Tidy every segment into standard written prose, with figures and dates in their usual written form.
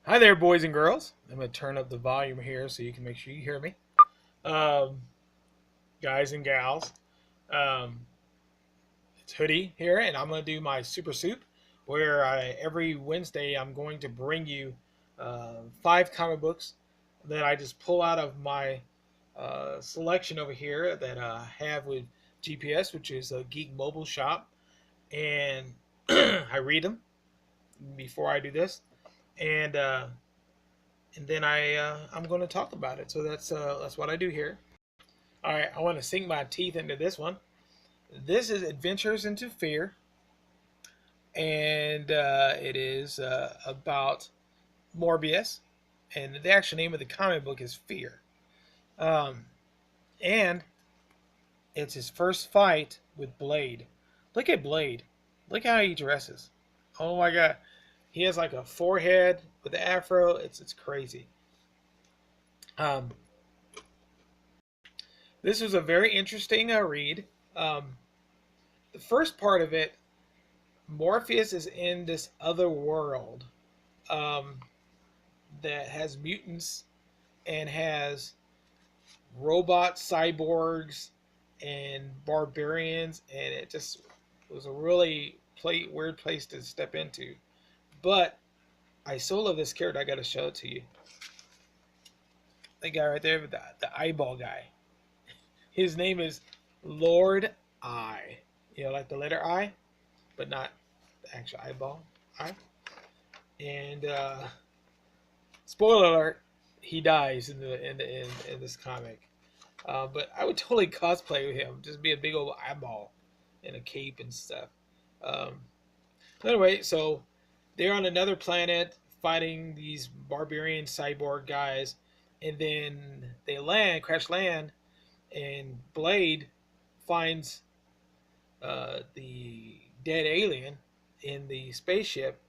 Hi there, boys and girls. I'm going to turn up the volume here so you can make sure you hear me. Um, Guys and gals, um, it's Hoodie here, and I'm going to do my Super Soup, where every Wednesday I'm going to bring you 5 comic books that I just pull out of my selection over here that I have with GPS, which is a Geek Mobile Shop, and I read them before I do this, and then I'm going to talk about it. So that's what I do here. All right, I want to sink my teeth into this one. This is Adventures into Fear, and it is about Morbius, and the actual name of the comic book is Fear. Um, and it's his first fight with Blade. Look at Blade. Look how he dresses. Oh my god, he has like a forehead with the afro. It's crazy. Um, this was a very interesting read. Um, the first part of it, Morpheus is in this other world um, that has mutants and has robot cyborgs and barbarians, and it just was a really weird place to step into. But I so love this character. I got to show it to you. The guy right there, the eyeball guy. His name is Lord I. You know, like the letter I, but not the actual eyeball I. And spoiler alert, he dies in this comic. But I would totally cosplay with him, just be a big old eyeball in a cape and stuff. Um, anyway, so they're on another planet fighting these barbarian cyborg guys, and then they crash land, and Blade finds the dead alien in the spaceship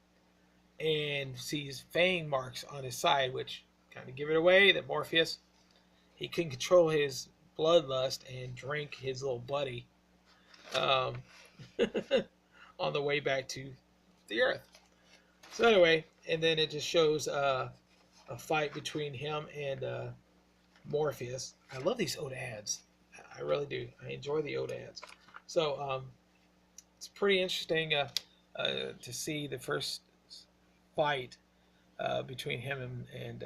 and sees fang marks on his side, which kind of give it away that Morpheus he can control his bloodlust and drink his little buddy um, on the way back to the Earth. So anyway, and then it just shows a fight between him and Morpheus. I love these Oda ads. I really do. I enjoy the Oda ads. So it's pretty interesting to see the first fight between him and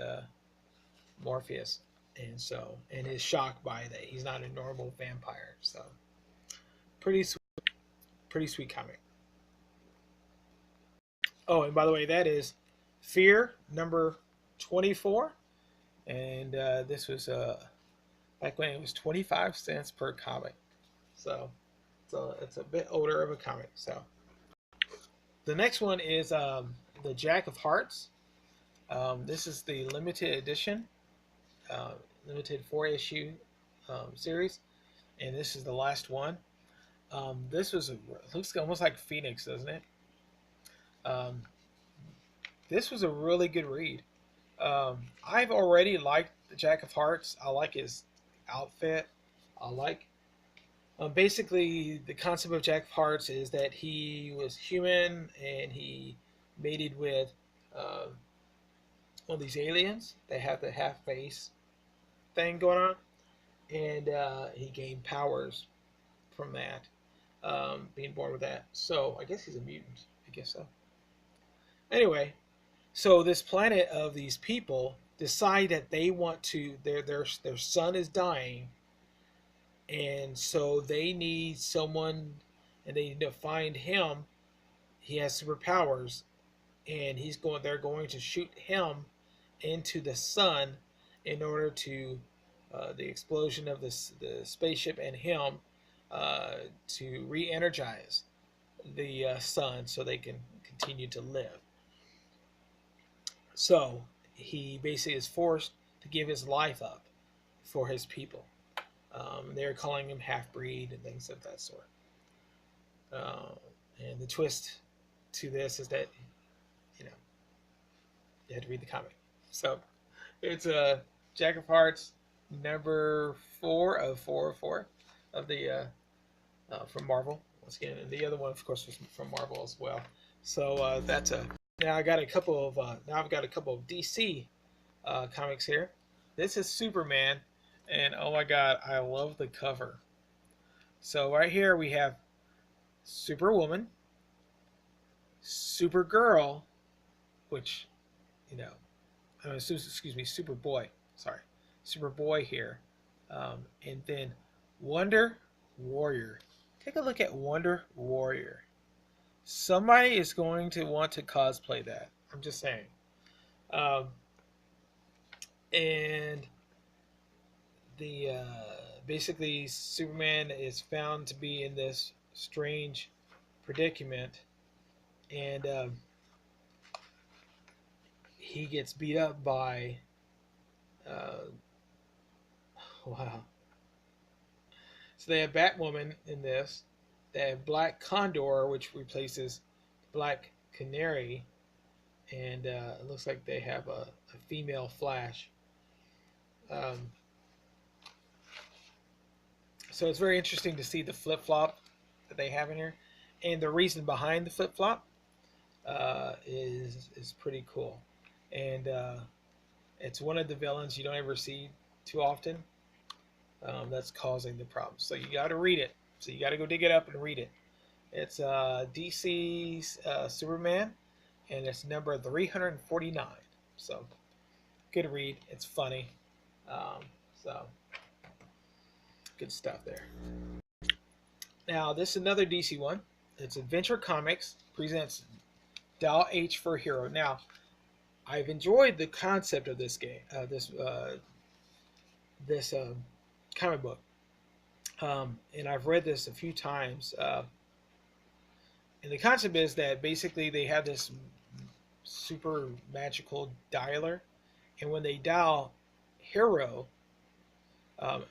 Morpheus, and is shocked by that he's not a normal vampire. So pretty sweet, pretty sweet comic. Oh, and by the way, that is Fear number 24, and this was back when it was 25 cents per comic. So it's a bit older of a comic. So the next one is the Jack of Hearts. This is the limited edition, uh, limited 4 issue series, and this is the last one. This was looks almost like Phoenix, doesn't it? Um, this was a really good read. I've already liked the Jack of Hearts. I like his outfit. I like basically the concept of Jack of Hearts is that he was human and he mated with uh, one of these aliens. They have the half face thing going on, and he gained powers from that, being born with that. So I guess he's a mutant. I guess so. Anyway, so this planet of these people decide that they want to their son is dying, and so they need someone, and they need to find him. He has superpowers, and they're going to shoot him into the sun in order to the explosion of the spaceship and him to re-energize the sun so they can continue to live. So he basically is forced to give his life up for his people. They're calling him half breed and things of that sort. Uh, and the twist to this is that you know you had to read the comic. So it's a Jack of Hearts number 4 of 4 of the from Marvel once again, and the other one, of course, was from Marvel as well. So that's a Now I got a couple of now I've got a couple of DC comics here. This is Superman, and oh my God, I love the cover. So right here we have Superwoman, Supergirl, which you know, excuse me, Superboy. Sorry, Superboy here, and then Wonder Warrior. Take a look at Wonder Warrior. Somebody is going to want to cosplay that. I'm just saying. Um, and the basically Superman is found to be in this strange predicament, and he gets beat up by uh, wow. So they have Batwoman in this. They have Black Condor, which replaces Black Canary, and it looks like they have a female Flash. Um, so it's very interesting to see the flip flop that they have in here, and the reason behind the flip flop is pretty cool, and it's one of the villains you don't ever see too often. That's causing the problem. So you got to read it. So you got to go dig it up and read it. It's DC's Superman, and it's number 349. So good read. It's funny. Um, so good stuff there. Now this is another DC one. It's Adventure Comics presents Dial H for Hero. Now I've enjoyed the concept of this game, this comic book, and I've read this a few times. And the concept is that basically they have this super magical dialer, and when they dial hero, um,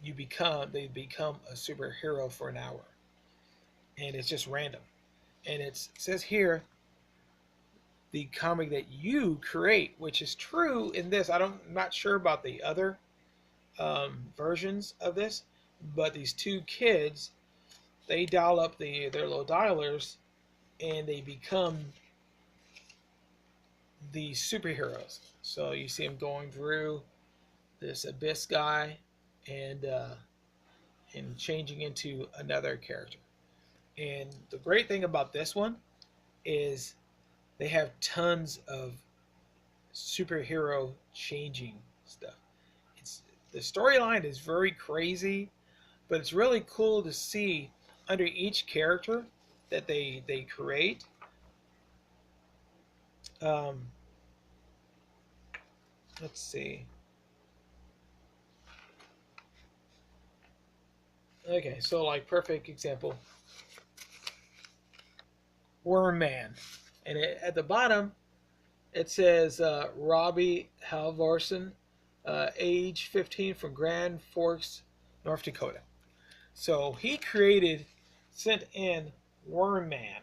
they become a superhero for an hour, and it's just random. And it says here the comic that you create, which is true in this. I'm not sure about the other versions of this, but these two kids, they dial up their little dialers, and they become the superheroes. So you see them going through this abyss guy, and changing into another character. And the great thing about this one is they have tons of superhero changing stuff. It's the storyline is very crazy, but it's really cool to see under each character that they create. Um, let's see. Okay, so like perfect example, Worm Man, and at the bottom it says Robbie Halvorsen, age 15, from Grand Forks, North Dakota. So he sent in Worm Man,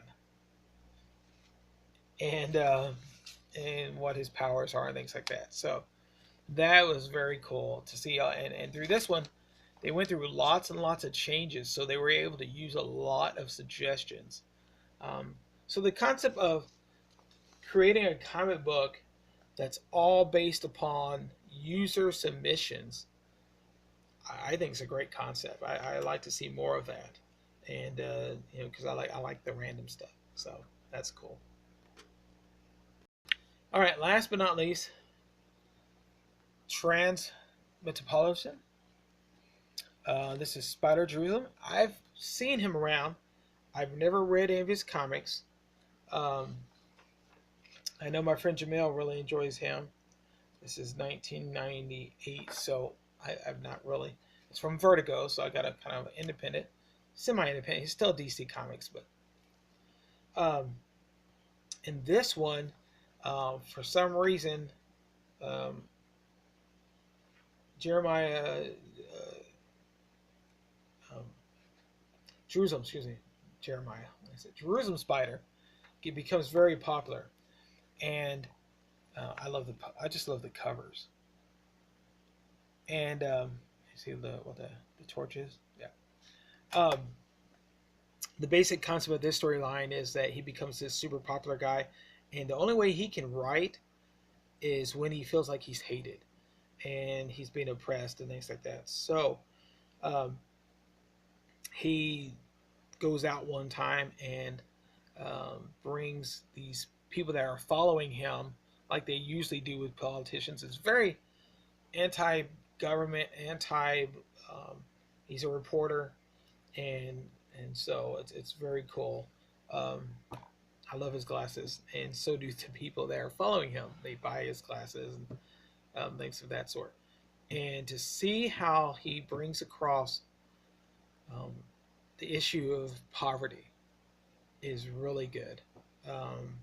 and what his powers are and things like that. So that was very cool to see. And through this one, they went through lots and lots of changes, so they were able to use a lot of suggestions. So the concept of creating a comic book that's all based upon user submissions, I think it's a great concept. I like to see more of that, and because I like the random stuff. So that's cool. All right, last but not least, Transmetropolitan. This is Spider Jerusalem. I've seen him around. I've never read any of his comics. Um, I know my friend Jamel really enjoys him. This is 1998, so I've not really. It's from Vertigo, so I got a kind of independent, semi-independent. He's still DC Comics, but in this one, for some reason, um, Jeremiah Jerusalem, excuse me, Jeremiah. I said Jerusalem Spider. It becomes very popular, and I just love the covers. And you see the torches, yeah. Um, the basic concept of this storyline is that he becomes this super popular guy, And the only way he can write is when he feels like he's hated and he's being oppressed and things like that. So um, he goes out one time and brings these people that are following him, like they usually do with politicians. It's very anti-government, anti. Um, he's a reporter, and so it's very cool. Um, I love his glasses, and so do the people that are following him. They buy his glasses and things of that sort. And to see how he brings across um, the issue of poverty is really good. Um,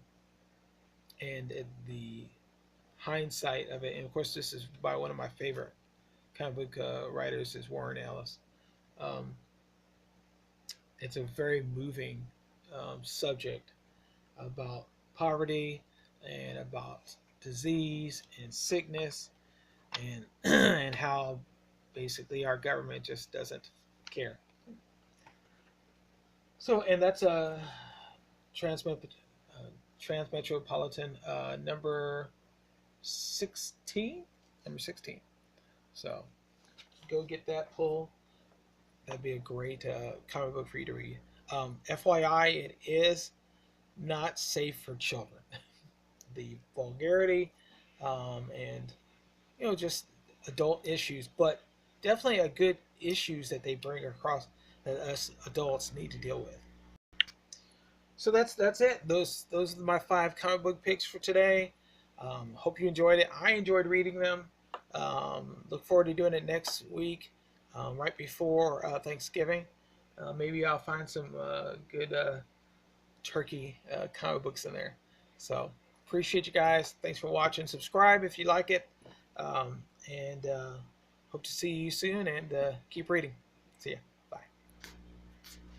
and the hindsight of it, and of course, this is by one of my favorite comic book writers, is Warren Ellis. Um, it's a very moving subject about poverty and about disease and sickness and and how basically our government just doesn't care. So, and that's a transmet, transmetropolitan number 16. Number 16. So go get that pull. That'd be a great comic book for you to read. FYI, it is not safe for children. The vulgarity and just adult issues, but definitely a good issues that they bring across that us adults need to deal with. So that's it. Those are my 5 comic book picks for today. Hope you enjoyed it. I enjoyed reading them. Look forward to doing it next week, right before Thanksgiving. Maybe I'll find some good turkey comic books in there. So appreciate you guys. Thanks for watching. Subscribe if you like it, and hope to see you soon. And keep reading. See ya.